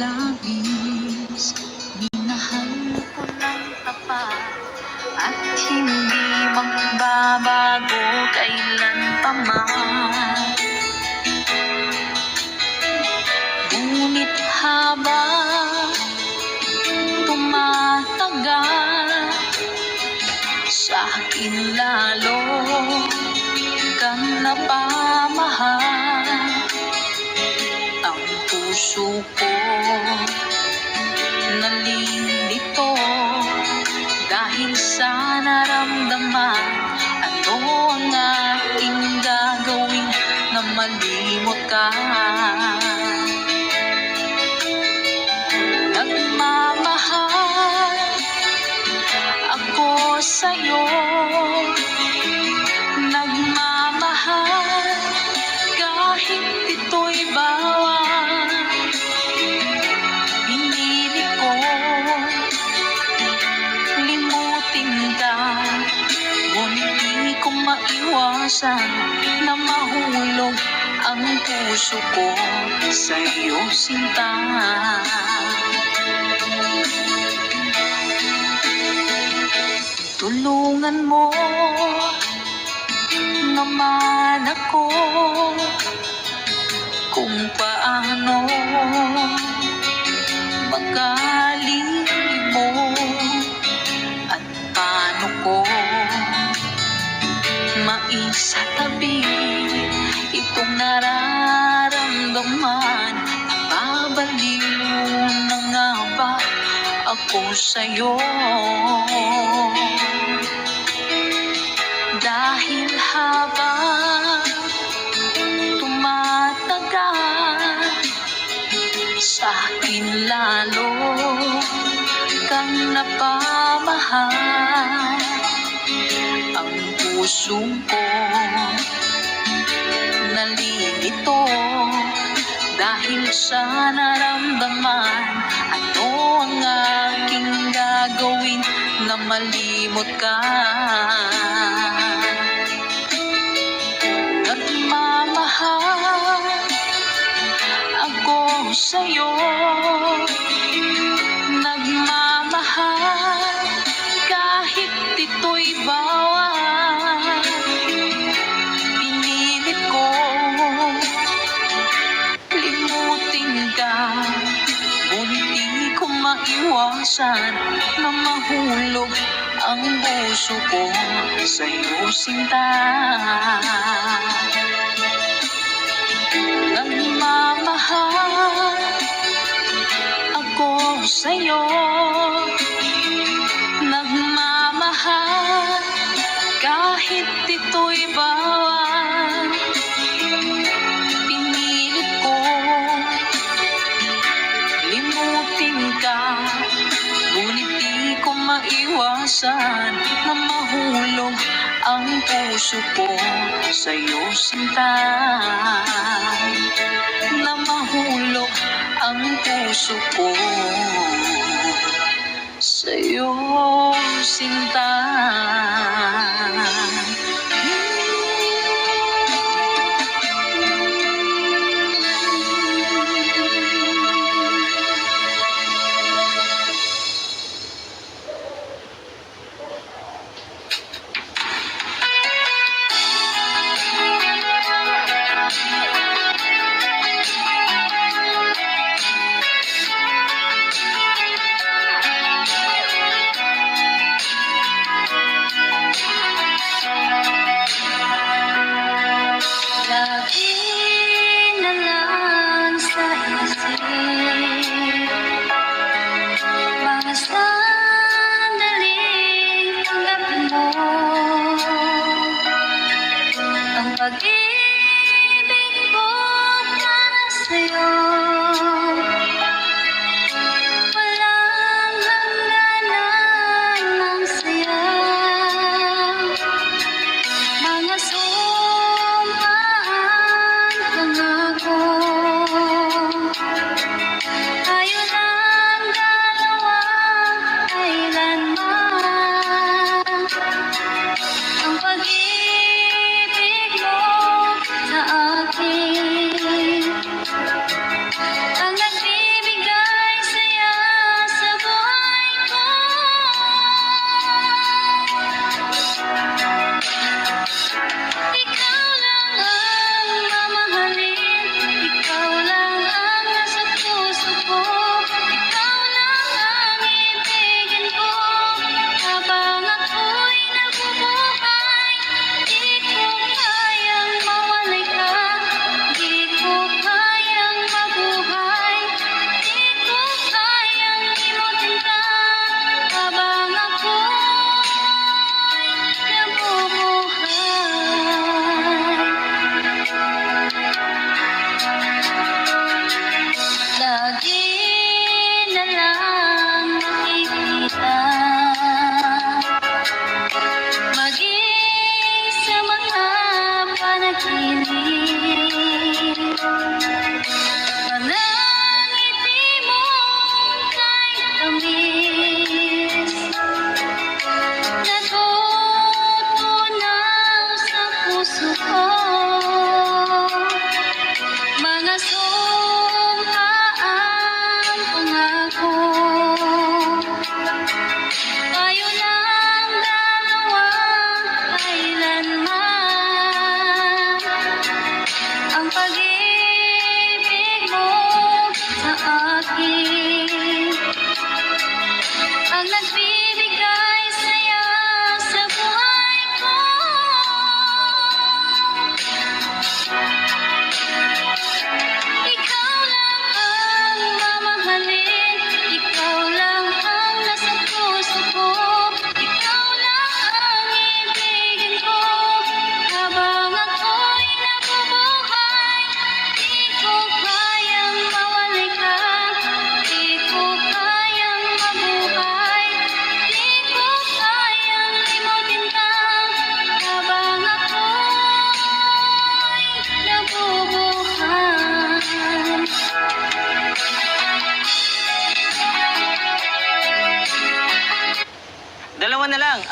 labis, minahal ko ng tapat at hindi magbabago kailan pa man. Ngunit habang tumatagal, sa akin lalo kang napamahal. Ang puso ko nalilito dahil sa naramdaman. Ano ang aking gagawin na malimot ka? Nagmamahal ako sa'yo, nagmamahal kahit ito'y bawal. Pinilit ko limutin ka, ngunit di ko maiwasan na mahulog ang puso ko sa'yo, sinta. Tulungan mo naman ako kung paano makalibot at paano ko maisatabi itong nararamdaman. Babaliw na nga ba ako sa'yo? Dahil habang tumatagal, sa akin lalo kang napamahal. Ang puso ko nalilito dahil sa naramdaman. Ano ang aking gagawin na malimot ka? Nagmamahal ako sa'yo, nagmamahal kahit ito'y bawal. Pinilit ko limutin ka, ngunit di ko maiwasan na mahulog ang puso ko sa'yo, sinta. Nagmamahal ako sa'yo, nagmamahal kahit ito'y bawal. Pinilit ko limutin ka, ngunit di ko maiwasan na mahulog ang puso ko sa'yo, sinta. Na mahulog ang puso ko sa'yo, sinta.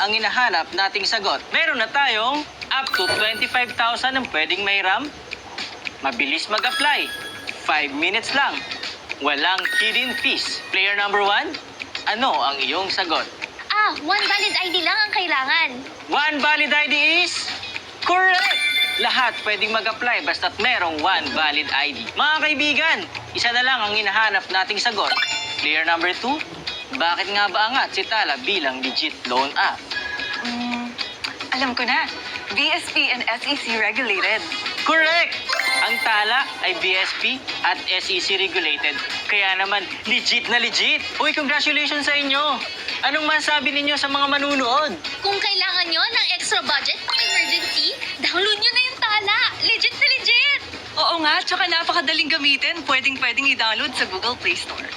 ang hinahanap nating sagot. Meron na tayong up to 25,000 ang pwedeng mahiram. Mabilis mag-apply. 5 minutes lang. Walang hidden fees. Player number 1, ano ang iyong sagot? One valid ID lang ang kailangan. One valid ID is correct! Lahat pwedeng mag-apply basta't merong one valid ID. Mga kaibigan, isa na lang ang hinahanap nating sagot. Player number 2, bakit nga ba angat si Tala bilang legit loan app? Alam ko na. BSP and SEC regulated. Correct! Ang Tala ay BSP at SEC regulated. Kaya naman, legit na legit. Uy, congratulations sa inyo! Anong masabi ninyo sa mga manunood? Kung kailangan nyo ng extra budget pang emergency, download nyo na yung Tala. Legit na legit! Oo nga, tsaka napakadaling gamitin. Pwedeng i-download sa Google Play Store.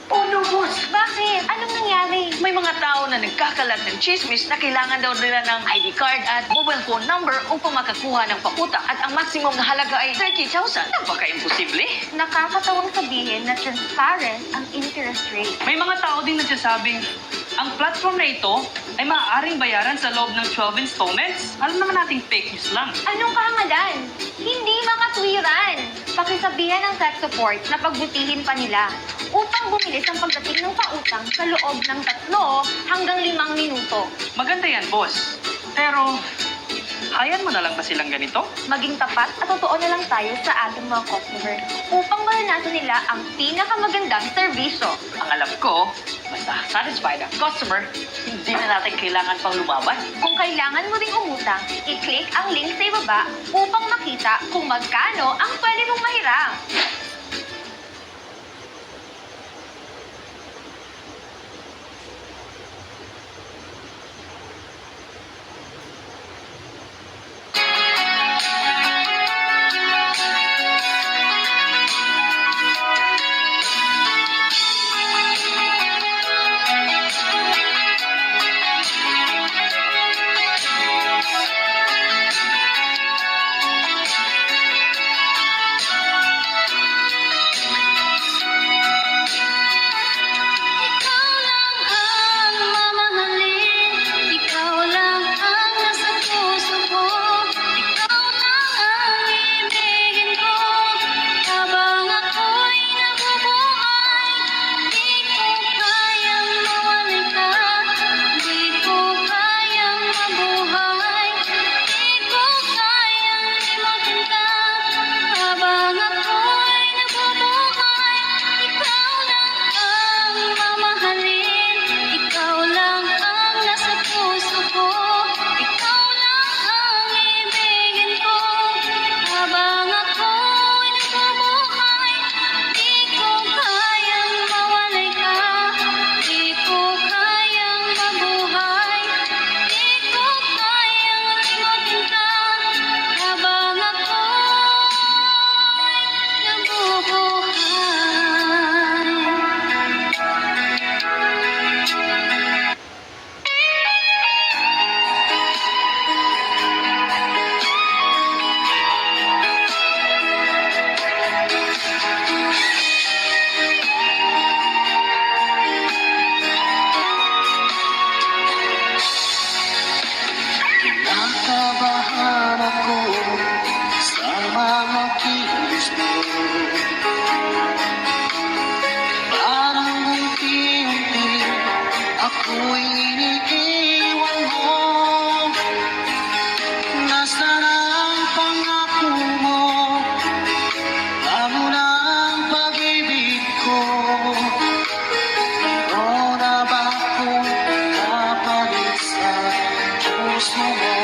Oh, boss! Bakit? Anong nangyari? May mga tao na nagkakalat ng chismis na kailangan daw nila ng ID card at mobile phone number upang makakuha ng pautang at ang maximum na halaga ay 30,000. Napaka-imposible. Nakakatawang sabihin na transparent ang interest rate. May mga tao din nagsasabing, ang platform na ito ay maaaring bayaran sa loob ng 12 installments. Alam naman nating fake news lang. Anong kahangalan? Hindi makatwiran. Pakisabihan ng tech support na pagbutihin pa nila upang bumilis ang pagdating ng pautang sa loob ng 3 hanggang 5 minuto. Maganda yan, boss. Pero, hayaan mo na lang ba silang ganito? Maging tapat at totoo na lang tayo sa ating mga customer upang maranasan nila ang pinakamagandang serbisyo. Ang alam ko, basta satisfied ang customer, hindi na natin kailangan pang lumaban. Kung kailangan mo ring umutang, i-click ang link sa ibaba upang makita kung magkano ang pwede mong mahiram. Ikaw lang ang mamahalin, ikaw lang ang nasa puso ko, ikaw lang ang ibigin ko, habang ako'y nabubuhay. Di ko kayang mawalay ka, di ko kayang mabuhay, di ko kayang limutin ka, habang ako'y nabubuhay. Ikaw lang ang mamahalin, ikaw lang ang nasa puso ko, ikaw lang ang ibigin ko, habang ako'y nabubuhay. Di ko kayang mawalay ka, di ko kayang mabuhay, di ko kayang limutin ka, habang ako'y nabubuhay. Kinakabahan ako sa mga kilos mo. Parang unti-unti ako'y iniiwan mo. Nasaan ang pangako mo? Ano na ang pag-ibig ko? Ikaw na ba kung kapalit sa puso mo?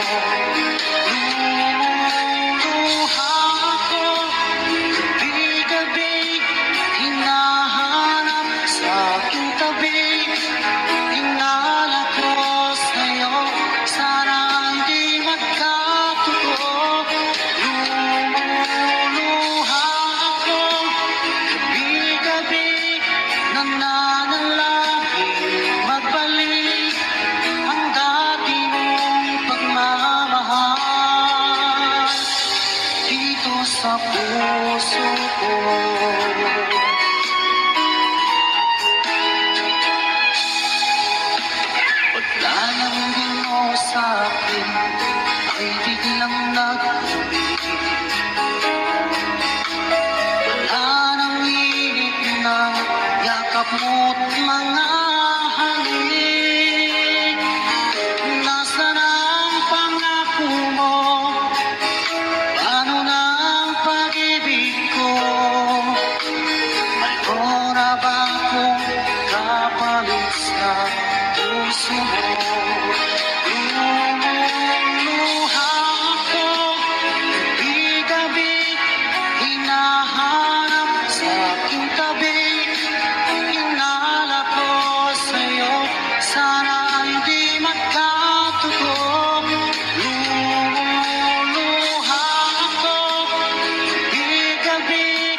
Lumuluha ako, gabi-gabi, hinahanap sa aking tabi. Tingala ko sa'yo, sana hindi magkatotoo. Lumuluha ako, gabi-gabi, nananalangin magbalik ang dati mong pagmamahal. ko. Paglalambing mo sa'kin ay biglang nag-ibig. Wala nang init ng yakap mo't mga halik. Nasaan ang pangako mo? Paano na ang pag-ibig ko? Mayroon na ba akong kapalit sa puso mo? Lumuluha ako, gabi-gabi, hinahanap sa aking tabi. Hinala ko sa'yo, sana hindi magkatotoo. Lumuluha ako, gabi-gabi,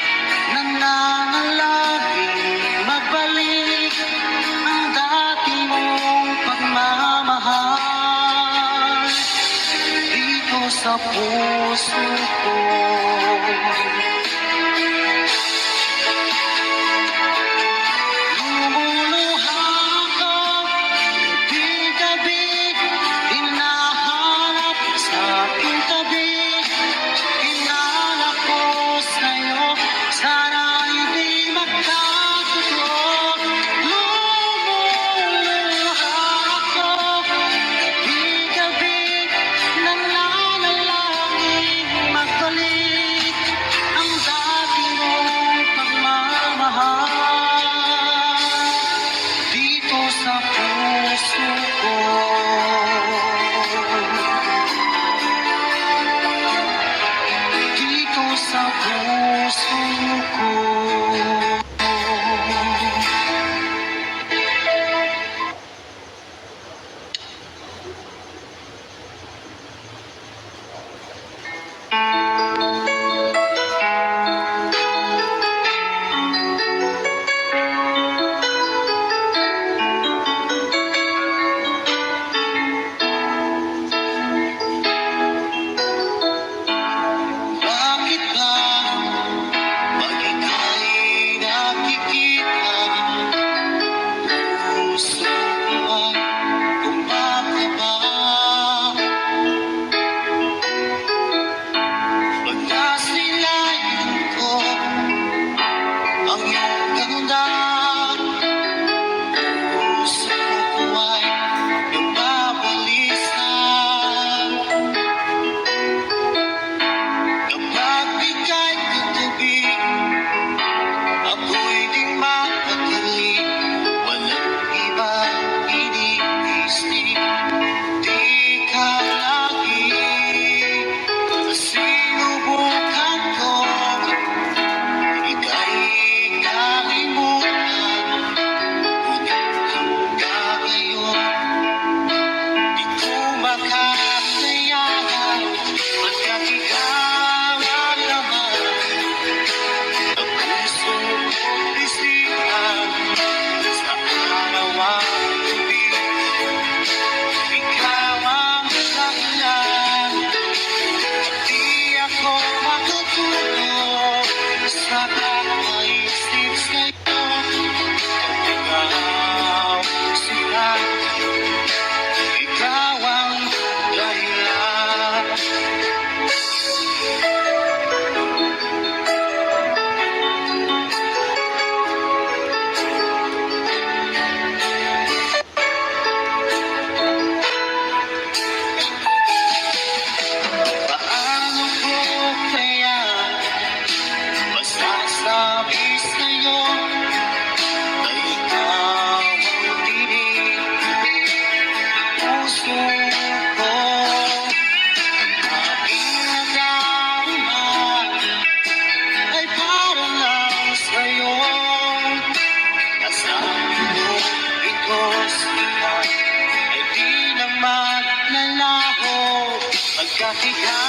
nananalangin magbalik ang dati mong pagmamahal dito sa puso ko. Lumuluha ako, gabi-gabi, hinahanap sa aking tabi. Hinala ko sa'yo, sana hindi magkatotoo. Lumuluha ako, gabi-gabi, nananalangin magbalik ang dati mong pagmamahal dito sa puso ko. Dito sa puso ko. Bakit ba pag ika'y nakikita, puso ko ay kumakaba? Pag nasilayan ko ang iyong ganda, puso ko ay nagbabalisa. Kapag ika'y katabi, ako'y di mapakali. Walang ibang iniisip, di ka lagi. Sinubukan ko, ika'y kalimutan. Ngunit hanggang ngayon, di ko makakayanan. Pagkat ikaw ang laman ng puso ko't isipan, sa araw at gabi, ikaw ang dahilan. Di ako makatulog sa kakaisip sa'yo. Ikaw sila, ikaw ang dahilan. Paano ko kaya masasabi sa'yo na ikaw ang tinig puso ko? Aking nadarama ay para lang sa'yo. Asahan mo ito sila ay di na maglalaho. Pagkat ikaw